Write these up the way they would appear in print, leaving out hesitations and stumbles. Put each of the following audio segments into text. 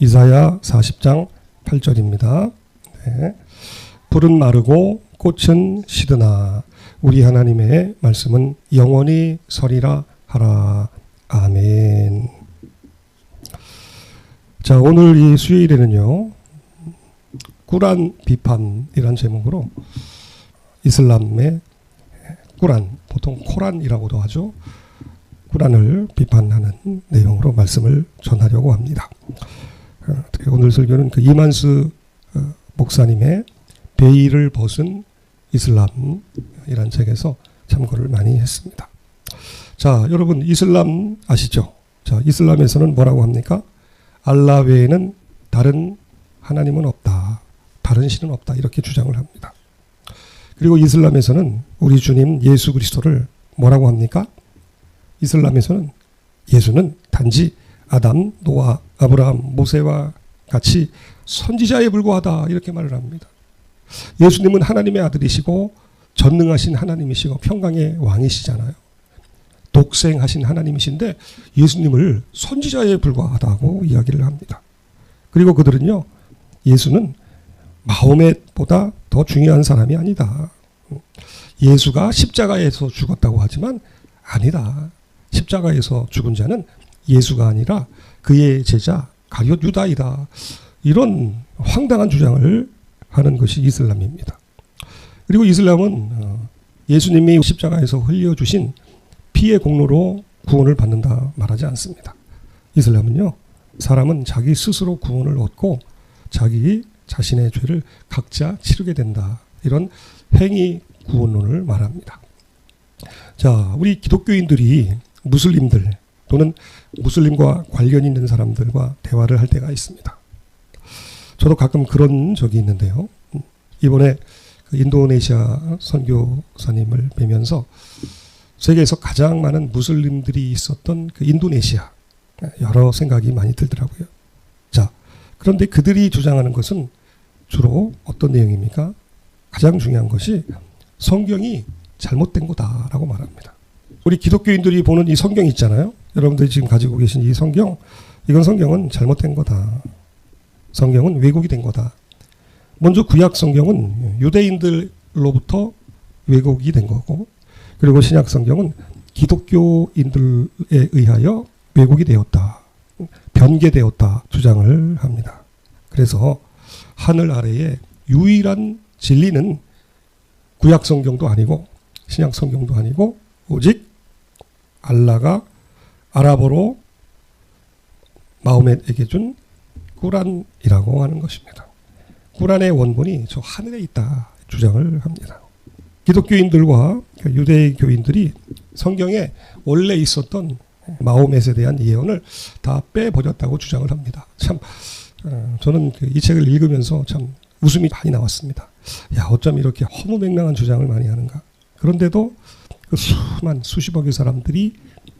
이사야 40장 8절입니다. 네. 풀은 마르고 꽃은 시드나 우리 하나님의 말씀은 영원히 서리라 하라. 아멘. 자, 오늘 이 수요일에는요, 꾸란 비판이란 제목으로 이슬람의 꾸란, 보통 코란이라고도 하죠. 꾸란을 비판하는 내용으로 말씀을 전하려고 합니다. 오늘 설교는 그 이만수 목사님의 베일을 벗은 이슬람이란 책에서 참고를 많이 했습니다. 자, 여러분 이슬람 아시죠? 자, 이슬람에서는 뭐라고 합니까? 알라 외에는 다른 하나님은 없다. 다른 신은 없다. 이렇게 주장을 합니다. 그리고 이슬람에서는 우리 주님 예수 그리스도를 뭐라고 합니까? 이슬람에서는 예수는 단지 아담, 노아, 아브라함, 모세와 같이 선지자에 불과하다. 이렇게 말을 합니다. 예수님은 하나님의 아들이시고 전능하신 하나님이시고 평강의 왕이시잖아요. 독생하신 하나님이신데 예수님을 선지자에 불과하다고 이야기를 합니다. 그리고 그들은요, 예수는 마호멧보다 더 중요한 사람이 아니다. 예수가 십자가에서 죽었다고 하지만 아니다. 십자가에서 죽은 자는 예수가 아니라 그의 제자 가룟 유다이다. 이런 황당한 주장을 하는 것이 이슬람입니다. 그리고 이슬람은 예수님이 십자가에서 흘려주신 피의 공로로 구원을 받는다 말하지 않습니다. 이슬람은요, 사람은 자기 스스로 구원을 얻고 자기 자신의 죄를 각자 치르게 된다. 이런 행위 구원론을 말합니다. 자, 우리 기독교인들이 무슬림들 또는 무슬림과 관련 있는 사람들과 대화를 할 때가 있습니다. 저도 가끔 그런 적이 있는데요. 이번에 그 인도네시아 선교사님을 뵈면서 세계에서 가장 많은 무슬림들이 있었던 그 인도네시아, 여러 생각이 많이 들더라고요. 자, 그런데 그들이 주장하는 것은 주로 어떤 내용입니까? 가장 중요한 것이 성경이 잘못된 거다라고 말합니다. 우리 기독교인들이 보는 이 성경 있잖아요. 여러분들이 지금 가지고 계신 이 성경, 이건 성경은 잘못된 거다. 성경은 왜곡이 된 거다. 먼저 구약 성경은 유대인들로부터 왜곡이 된 거고, 그리고 신약 성경은 기독교인들에 의하여 왜곡이 되었다. 변개되었다. 주장을 합니다. 그래서 하늘 아래에 유일한 진리는 구약 성경도 아니고 신약 성경도 아니고 오직 알라가 아랍어로 마호멧에게 준 꾸란이라고 하는 것입니다. 꾸란의 원본이 저 하늘에 있다 주장을 합니다. 기독교인들과 유대교인들이 성경에 원래 있었던 마호멧에 대한 예언을 다 빼버렸다고 주장을 합니다. 참 저는 이 책을 읽으면서 참 웃음이 많이 나왔습니다. 야, 어쩜 이렇게 허무맹랑한 주장을 많이 하는가. 그런데도 그 수십억의 사람들이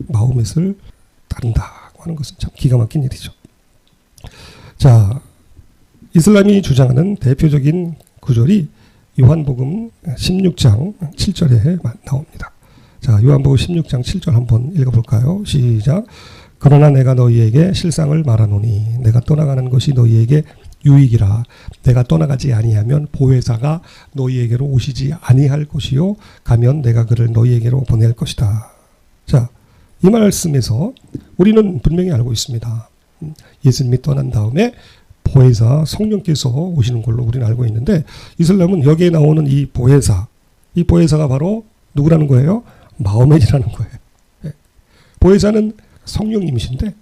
마호멧을 따른다고 하는 것은 참 기가 막힌 일이죠. 자, 이슬람이 주장하는 대표적인 구절이 요한복음 16장 7절에 나옵니다. 자, 요한복음 16장 7절 한번 읽어볼까요? 시작. 그러나 내가 너희에게 실상을 말하노니 내가 떠나가는 것이 너희에게 유익이라. 내가 떠나가지 아니하면 보혜사가 너희에게로 오시지 아니할 것이요 가면 내가 그를 너희에게로 보낼 것이다. 자, 이 말씀에서 우리는 분명히 알고 있습니다. 예수님이 떠난 다음에 보혜사 성령께서 오시는 걸로 우리는 알고 있는데, 이슬람은 여기에 나오는 이 보혜사가 바로 누구라는 거예요? 마호멧이라는 거예요. 보혜사는 성령님이신데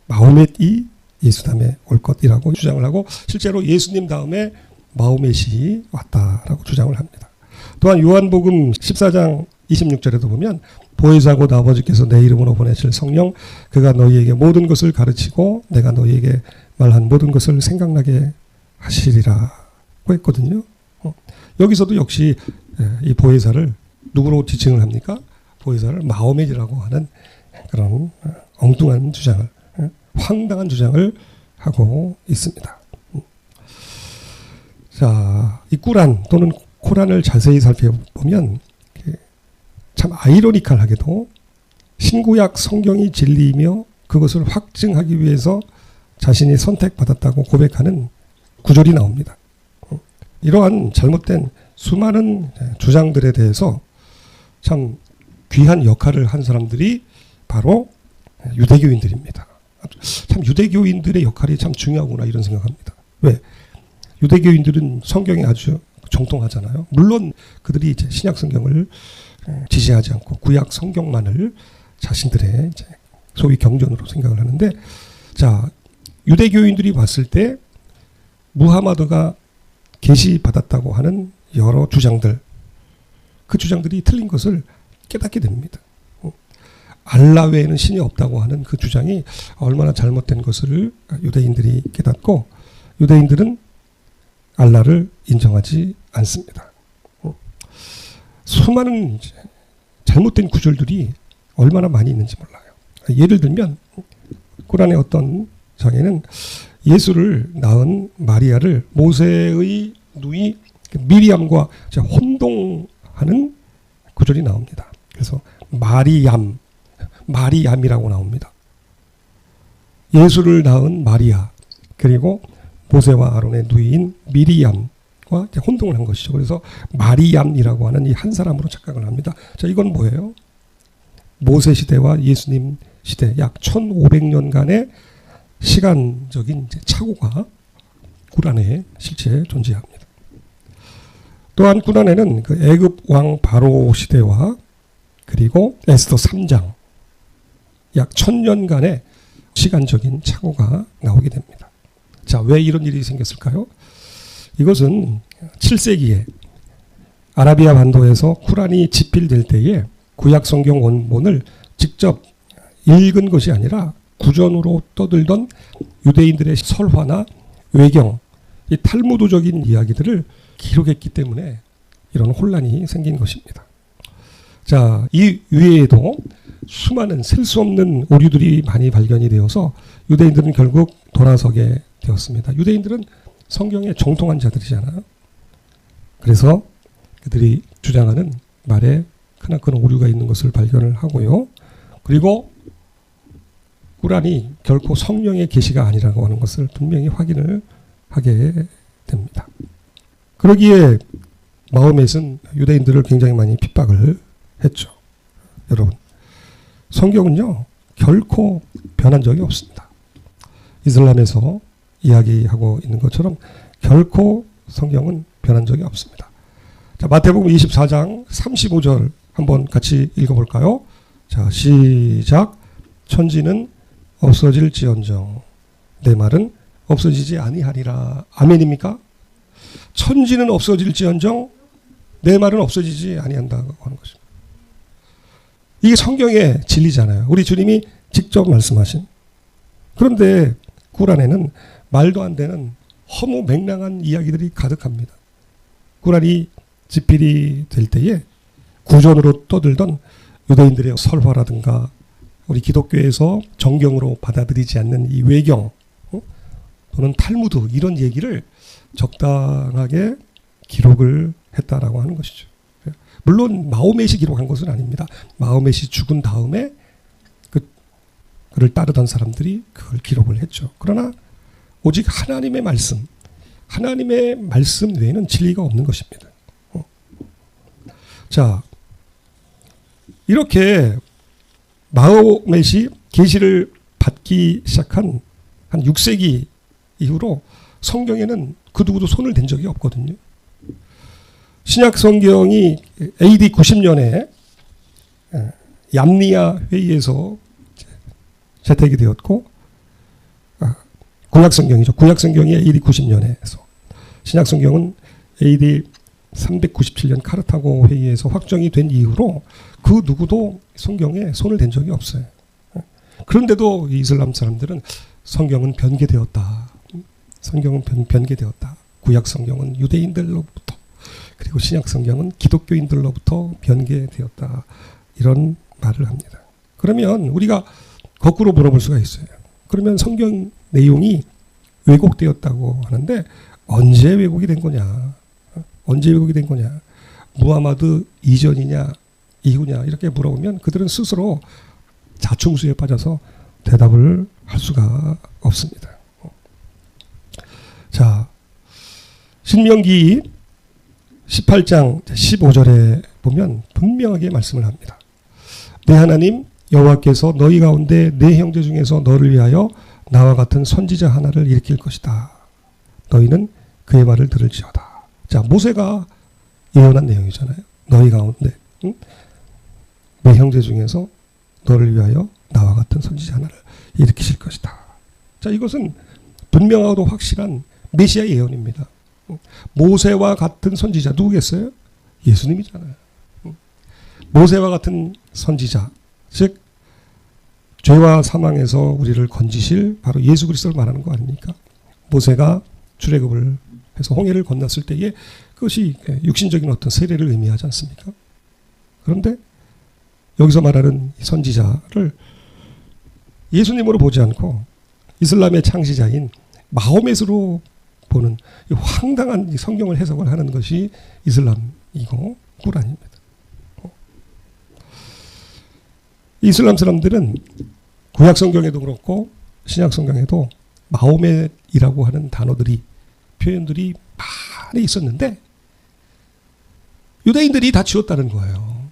마호멧이 예수 다음에 올 것이라고 주장을 하고, 실제로 예수님 다음에 마호멧이 왔다라고 주장을 합니다. 또한 요한복음 14장 26절에도 보면 보혜사 곧 아버지께서 내 이름으로 보내실 성령 그가 너희에게 모든 것을 가르치고 내가 너희에게 말한 모든 것을 생각나게 하시리라고 했거든요. 여기서도 역시 이 보혜사를 누구로 지칭을 합니까? 보혜사를 마호멧이라고 하는 그런 엉뚱한 주장을, 황당한 주장을 하고 있습니다. 자, 이 꾸란 또는 코란을 자세히 살펴보면 참 아이러니컬하게도 신구약 성경이 진리이며 그것을 확증하기 위해서 자신이 선택받았다고 고백하는 구절이 나옵니다. 이러한 잘못된 수많은 주장들에 대해서 참 귀한 역할을 한 사람들이 바로 유대교인들입니다. 참 유대교인들의 역할이 참 중요하구나 이런 생각합니다. 왜? 유대교인들은 성경에 아주 정통하잖아요. 물론 그들이 이제 신약 성경을 지지하지 않고 구약 성경만을 자신들의 이제 소위 경전으로 생각을 하는데, 자, 유대교인들이 봤을 때 무하마드가 계시받았다고 하는 여러 주장들, 그 주장들이 틀린 것을 깨닫게 됩니다. 알라 외에는 신이 없다고 하는 그 주장이 얼마나 잘못된 것을 유대인들이 깨닫고, 유대인들은 알라를 인정하지 않습니다. 수많은 잘못된 구절들이 얼마나 많이 있는지 몰라요. 예를 들면 꾸란의 어떤 장에는 예수를 낳은 마리아를 모세의 누이 미리암과 혼동하는 구절이 나옵니다. 그래서 마리암이라고 나옵니다. 예수를 낳은 마리아, 그리고 모세와 아론의 누이인 미리암과 혼동을 한 것이죠. 그래서 마리암이라고 하는 이 한 사람으로 착각을 합니다. 자, 이건 뭐예요? 모세 시대와 예수님 시대 약 1500년간의 시간적인 이제 착오가 꾸란에 실제 존재합니다. 또한 꾸란에는 그 애굽 왕 바로 시대와 그리고 에스더 3장 약 1000년간의 시간적인 착오가 나오게 됩니다. 자, 왜 이런 일이 생겼을까요? 이것은 7세기에 아라비아 반도에서 쿠란이 집필될 때에 구약 성경 원본을 직접 읽은 것이 아니라 구전으로 떠들던 유대인들의 설화나 외경, 이 탈무드적인 이야기들을 기록했기 때문에 이런 혼란이 생긴 것입니다. 자, 이 위에도 수많은 셀 수 없는 오류들이 많이 발견이 되어서 유대인들은 결국 돌아서게 되었습니다. 유대인들은 성경에 정통한 자들이잖아요. 그래서 그들이 주장하는 말에 크나큰 오류가 있는 것을 발견을 하고요. 그리고 꾸란이 결코 성령의 계시가 아니라고 하는 것을 분명히 확인을 하게 됩니다. 그러기에 마호멧은 유대인들을 굉장히 많이 핍박을 했죠. 여러분, 성경은요 결코 변한 적이 없습니다. 이슬람에서 이야기하고 있는 것처럼 결코 성경은 변한 적이 없습니다. 자, 마태복음 24장 35절 한번 같이 읽어볼까요? 자, 시작. 천지는 없어질지언정 내 말은 없어지지 아니하리라. 아멘입니까? 천지는 없어질지언정 내 말은 없어지지 아니한다고 하는 것입니다. 이게 성경의 진리잖아요. 우리 주님이 직접 말씀하신. 그런데 꾸란에는 말도 안 되는 허무맹랑한 이야기들이 가득합니다. 꾸란이 집필이 될 때에 구전으로 떠들던 유대인들의 설화라든가 우리 기독교에서 정경으로 받아들이지 않는 이 외경 또는 탈무드 이런 얘기를 적당하게 기록을 했다라고 하는 것이죠. 물론 마호멧이 기록한 것은 아닙니다. 마호멧이 죽은 다음에 그를 따르던 사람들이 그걸 기록을 했죠. 그러나 오직 하나님의 말씀 외에는 진리가 없는 것입니다. 자, 이렇게 마호멧이 계시를 받기 시작한 한 6세기 이후로 성경에는 그 누구도 손을 댄 적이 없거든요. 신약 성경이 AD 90년에 얌니아 회의에서 채택이 되었고, 구약 성경이죠. 구약 성경이 AD 90년에서, 신약 성경은 AD 397년 카르타고 회의에서 확정이 된 이후로 그 누구도 성경에 손을 댄 적이 없어요. 그런데도 이슬람 사람들은 성경은 변개되었다. 성경은 변개되었다. 구약 성경은 유대인들로부터, 그리고 신약 성경은 기독교인들로부터 변개되었다. 이런 말을 합니다. 그러면 우리가 거꾸로 물어볼 수가 있어요. 그러면 성경 내용이 왜곡되었다고 하는데 언제 왜곡이 된 거냐? 언제 왜곡이 된 거냐? 무하마드 이전이냐 이후냐 이렇게 물어보면 그들은 스스로 자충수에 빠져서 대답을 할 수가 없습니다. 신명기 18장 15절에 보면 분명하게 말씀을 합니다. 내 하나님 여호와께서 너희 가운데 내 형제 중에서 너를 위하여 나와 같은 선지자 하나를 일으킬 것이다. 너희는 그의 말을 들을지어다. 자, 모세가 예언한 내용이잖아요. 너희 가운데 내 형제 중에서 너를 위하여 나와 같은 선지자 하나를 일으키실 것이다. 자, 이것은 분명하고도 확실한 메시아 예언입니다. 모세와 같은 선지자 누구겠어요? 예수님이잖아요. 모세와 같은 선지자, 즉 죄와 사망에서 우리를 건지실 바로 예수 그리스도를 말하는 거 아닙니까? 모세가 출애굽을 해서 홍해를 건넜을 때에 그것이 육신적인 어떤 세례를 의미하지 않습니까? 그런데 여기서 말하는 선지자를 예수님으로 보지 않고 이슬람의 창시자인 마호멧으로 보는 이 황당한 성경을 해석을 하는 것이 이슬람이고 꾸란입니다. 이슬람 사람들은 구약 성경에도 그렇고 신약 성경에도 마호멧이라고 하는 단어들이 표현들이 많이 있었는데 유대인들이 다 지웠다는 거예요.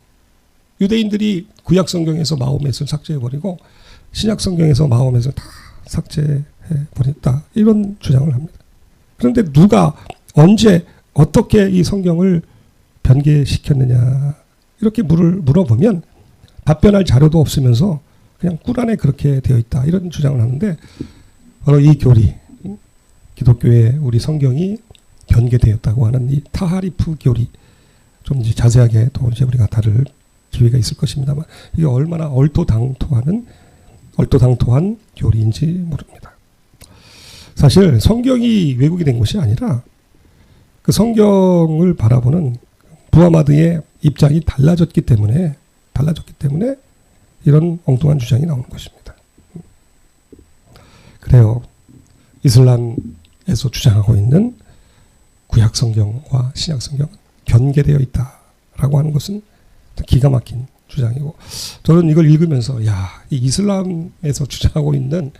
유대인들이 구약 성경에서 마호멧을 삭제해버리고 신약 성경에서 마호멧을 다 삭제해버렸다. 이런 주장을 합니다. 그런데 누가 언제 어떻게 이 성경을 변개시켰느냐 이렇게 물어보면 답변할 자료도 없으면서 그냥 꾸란에 그렇게 되어 있다 이런 주장을 하는데 바로 이 교리 기독교의 우리 성경이 변개되었다고 하는 이 타하리프 교리 좀 이제 자세하게 또 이제 우리가 다룰 기회가 있을 것입니다만 이게 얼마나 얼토당토한 교리인지 모릅니다. 사실 성경이 왜곡이 된 것이 아니라 그 성경을 바라보는 무하마드의 입장이 달라졌기 때문에 이런 엉뚱한 주장이 나오는 것입니다. 그래요. 이슬람에서 주장하고 있는 구약 성경과 신약 성경은 변개되어 있다라고 하는 것은 기가 막힌 주장이고 저는 이걸 읽으면서 이 이슬람에서 주장하고 있는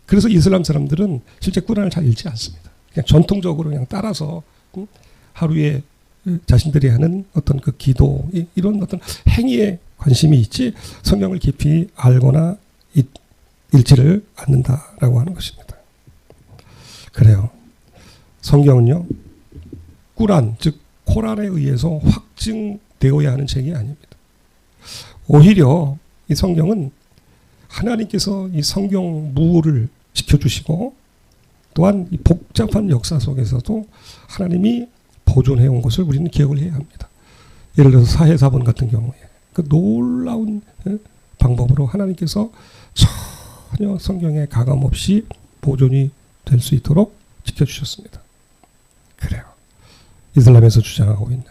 그래서 이슬람 사람들은 실제 꾸란을 잘 읽지 않습니다. 그냥 전통적으로 그냥 따라서 하루에 자신들이 하는 어떤 그 기도 이런 어떤 행위에 관심이 있지 성경을 깊이 알거나 읽지를 않는다라고 하는 것입니다. 그래요. 성경은요. 꾸란 즉 코란에 의해서 확증되어야 하는 책이 아닙니다. 오히려 이 성경은 하나님께서 이 성경무를 지켜주시고 또한 이 복잡한 역사 속에서도 하나님이 보존해온 것을 우리는 기억을 해야 합니다. 예를 들어서 사해사본 같은 경우에 그 놀라운 방법으로 하나님께서 전혀 성경에 가감없이 보존이 될 수 있도록 지켜주셨습니다. 그래요. 이슬람에서 주장하고 있는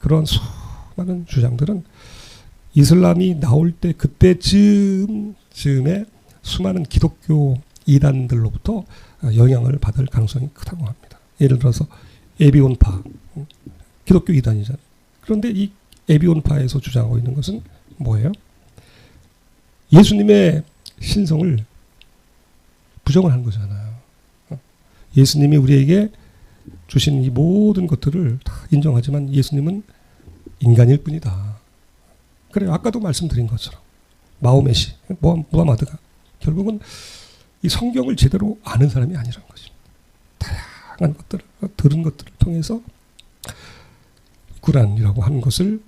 그런 수많은 주장들은 이슬람이 나올 때 그때쯤에 수많은 기독교 이단들로부터 영향을 받을 가능성이 크다고 합니다. 예를 들어서 에비온파 기독교 이단이잖아요. 그런데 이 에비온파에서 주장하고 있는 것은 뭐예요? 예수님의 신성을 부정을 한 거잖아요. 예수님이 우리에게 주신 이 모든 것들을 다 인정하지만 예수님은 인간일 뿐이다. 그래요. 아까도 말씀드린 것처럼 마호멧이 무하마드가 결국은 이 성경을 제대로 아는 사람이 아니라는 것입니다. 다양한 것들을 들은 것들을 통해서 꾸란이라고 하는 것을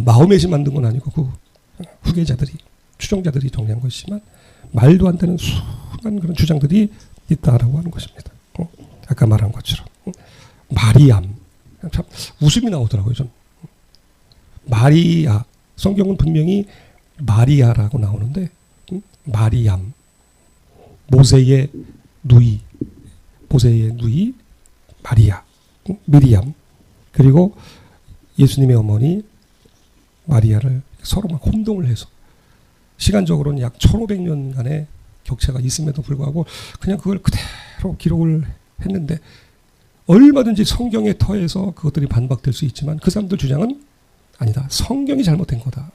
마호멧이 만든 건 아니고 그 후계자들이 추종자들이 정리한 것이지만 말도 안 되는 수많은 그런 주장들이 있다라고 하는 것입니다. 아까 말한 것처럼 마리암 참 웃음이 나오더라고요. 좀 마리아 성경은 분명히 마리아라고 나오는데 마리암 모세의 누이 마리아 미리암 그리고 예수님의 어머니 마리아를 서로 막 혼동을 해서 시간적으로는 약 1500년간의 격차가 있음에도 불구하고 그냥 그걸 그대로 기록을 했는데 얼마든지 성경의 터에서 그것들이 반박될 수 있지만 그 사람들 주장은 아니다. 성경이 잘못된 거다.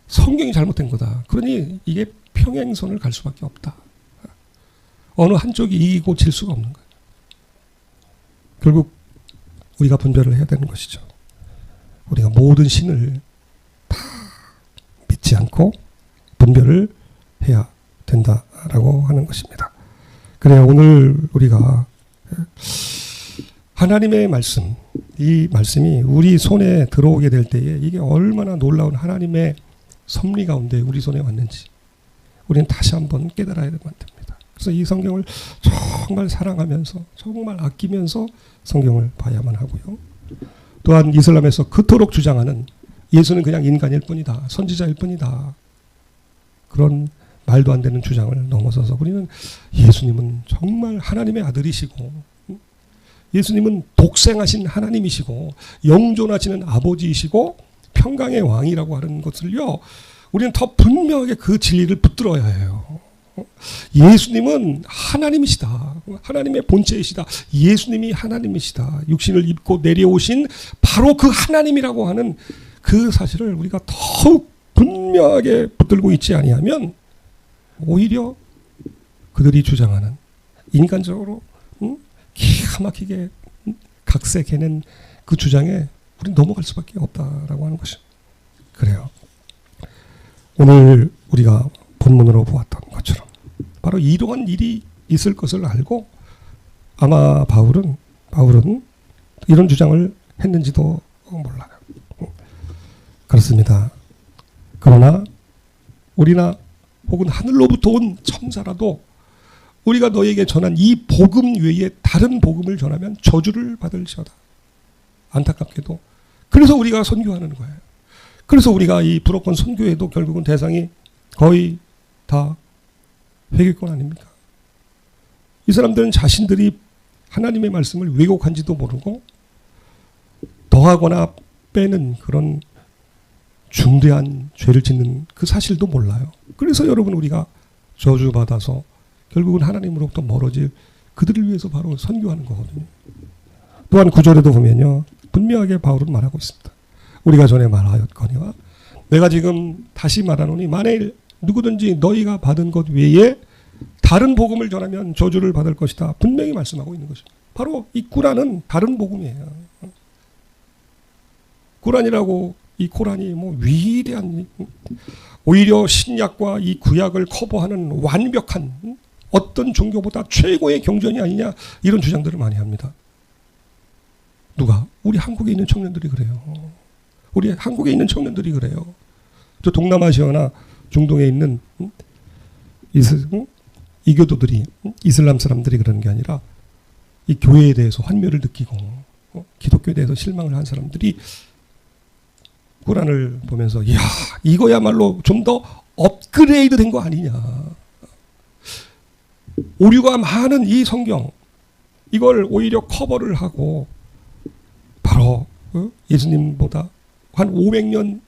성경이 잘못된 거다. 그러니 이게 평행선을 갈 수밖에 없다. 어느 한쪽이 이기고 질 수가 없는 거예요. 결국 우리가 분별을 해야 되는 것이죠. 우리가 모든 신을 다 믿지 않고 분별을 해야 된다라고 하는 것입니다. 그래요. 오늘 우리가 하나님의 말씀, 이 말씀이 우리 손에 들어오게 될 때에 이게 얼마나 놀라운 하나님의 섭리 가운데 우리 손에 왔는지 우리는 다시 한번 깨달아야만 됩니다. 그래서 이 성경을 정말 사랑하면서 정말 아끼면서 성경을 봐야만 하고요. 또한 이슬람에서 그토록 주장하는 예수는 그냥 인간일 뿐이다. 선지자일 뿐이다. 그런 말도 안 되는 주장을 넘어서서 우리는 예수님은 정말 하나님의 아들이시고 예수님은 독생하신 하나님이시고 영존하시는 아버지이시고 평강의 왕이라고 하는 것을요. 우리는 더 분명하게 그 진리를 붙들어야 해요. 예수님은 하나님이시다. 하나님의 본체이시다. 예수님이 하나님이시다. 육신을 입고 내려오신 바로 그 하나님이라고 하는 그 사실을 우리가 더욱 분명하게 붙들고 있지 아니하면 오히려 그들이 주장하는 인간적으로 기가 막히게 각색해낸 그 주장에 우리는 넘어갈 수밖에 없다라고 하는 것이죠. 그래요. 오늘 우리가 본문으로 보았던 것처럼 바로 이러한 일이 있을 것을 알고 아마 바울은 이런 주장을 했는지도 몰라요. 그렇습니다. 그러나 우리나 혹은 하늘로부터 온 천사라도 우리가 너에게 전한 이 복음 외에 다른 복음을 전하면 저주를 받을지어다. 안타깝게도. 그래서 우리가 선교하는 거예요. 그래서 우리가 이 불어권 선교에도 결국은 대상이 거의 다 회개권 아닙니까? 이 사람들은 자신들이 하나님의 말씀을 왜곡한지도 모르고 더하거나 빼는 그런 중대한 죄를 짓는 그 사실도 몰라요. 그래서 여러분 우리가 저주받아서 결국은 하나님으로부터 멀어질 그들을 위해서 바로 선교하는 거거든요. 또한 9절에도 보면요. 분명하게 바울은 말하고 있습니다. 우리가 전에 말하였거니와 내가 지금 다시 말하노니 만일 누구든지 너희가 받은 것 외에 다른 복음을 전하면 저주를 받을 것이다. 분명히 말씀하고 있는 것입니다. 바로 이 꾸란은 다른 복음이에요. 꾸란이라고 이 코란이 뭐 위대한 오히려 신약과 이 구약을 커버하는 완벽한 어떤 종교보다 최고의 경전이 아니냐 이런 주장들을 많이 합니다. 누가? 우리 한국에 있는 청년들이 그래요. 우리 한국에 있는 청년들이 그래요. 저 동남아시아나 중동에 있는 이교도들이 이슬람 사람들이 그러는 게 아니라 이 교회에 대해서 환멸을 느끼고 기독교에 대해서 실망을 한 사람들이 꾸란을 보면서 이야 이거야말로 좀 더 업그레이드 된 거 아니냐. 오류가 많은 이 성경 이걸 오히려 커버를 하고 바로 예수님보다 한 500년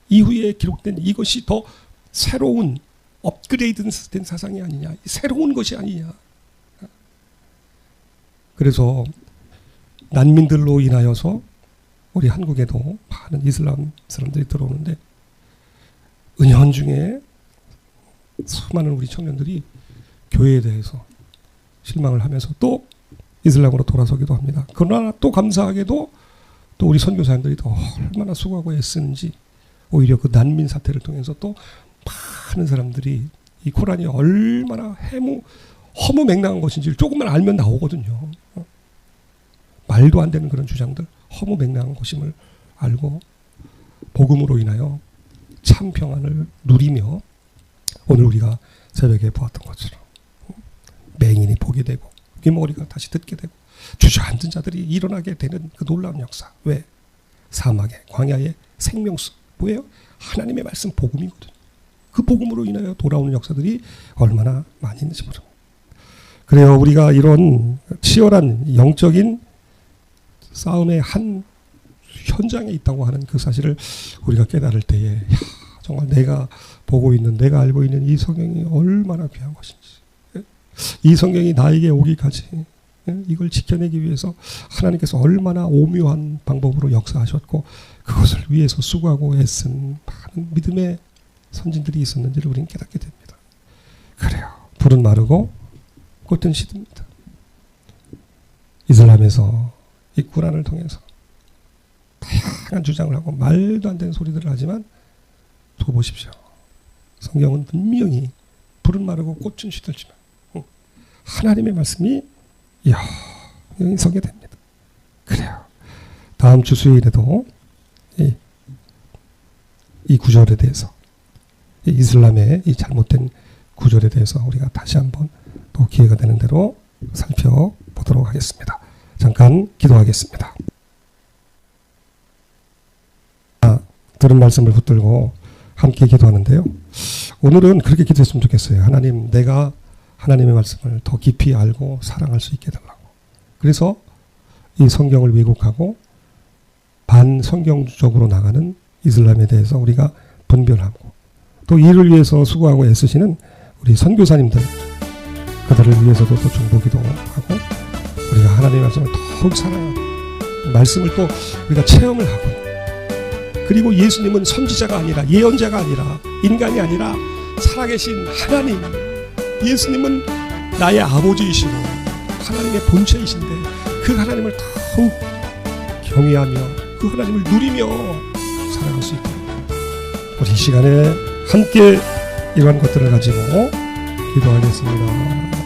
이후에 기록된 이것이 더 새로운 업그레이드 된 사상이 아니냐. 새로운 것이 아니냐. 그래서 난민들로 인하여서 우리 한국에도 많은 이슬람 사람들이 들어오는데 은연중에 수많은 우리 청년들이 교회에 대해서 실망을 하면서 또 이슬람으로 돌아서기도 합니다. 그러나 또 감사하게도 또 우리 선교사님들이 또 얼마나 수고하고 애쓰는지 오히려 그 난민 사태를 통해서 또 많은 사람들이 이 코란이 얼마나 허무맹랑한 것인지를 조금만 알면 나오거든요. 말도 안 되는 그런 주장들 허무맹랑한 것임을 알고 복음으로 인하여 참 평안을 누리며 오늘 우리가 새벽에 보았던 것처럼 맹인이 보게 되고 귀머거리가 다시 듣게 되고 주저앉은 자들이 일어나게 되는 그 놀라운 역사. 왜? 사막의 광야의 생명수. 뭐예요? 하나님의 말씀 복음이거든요. 그 복음으로 인하여 돌아오는 역사들이 얼마나 많이 있는지 모릅니다. 그래요. 우리가 이런 치열한 영적인 싸움의 한 현장에 있다고 하는 그 사실을 우리가 깨달을 때에 야, 정말 내가 보고 있는 내가 알고 있는 이 성경이 얼마나 귀한 것인지 이 성경이 나에게 오기까지 이걸 지켜내기 위해서 하나님께서 얼마나 오묘한 방법으로 역사하셨고 그것을 위해서 수고하고 애쓴 많은 믿음의 선진들이 있었는지를 우리는 깨닫게 됩니다. 그래요. 불은 마르고 꽃은 시듭니다. 이슬람에서 이 꾸란을 통해서 다양한 주장을 하고 말도 안 되는 소리들을 하지만 두고 보십시오. 성경은 분명히 불은 마르고 꽃은 시들지만 하나님의 말씀이 영원히 서게 됩니다. 그래요. 다음 주 수요일에도 이 구절에 대해서, 이 이슬람의 이 잘못된 구절에 대해서 우리가 다시 한번 또 기회가 되는 대로 살펴보도록 하겠습니다. 잠깐 기도하겠습니다. 들은 말씀을 붙들고 함께 기도하는데요. 오늘은 그렇게 기도했으면 좋겠어요. 하나님, 내가 하나님의 말씀을 더 깊이 알고 사랑할 수 있게 해달라고. 그래서 이 성경을 왜곡하고 반성경적으로 나가는 이슬람에 대해서 우리가 분별하고, 또 이를 위해서 수고하고 애쓰시는 우리 선교사님들, 그들을 위해서도 또 중보기도 하고, 우리가 하나님의 말씀을 더욱 사랑하고 말씀을 또 우리가 체험을 하고, 그리고 예수님은 선지자가 아니라, 예언자가 아니라, 인간이 아니라 살아계신 하나님, 예수님은 나의 아버지이시고 하나님의 본체이신데 그 하나님을 더욱 경외하며 그 하나님을 누리며 살아갈 수 있게, 우리 이 시간에 함께 이러한 것들을 가지고 기도하겠습니다.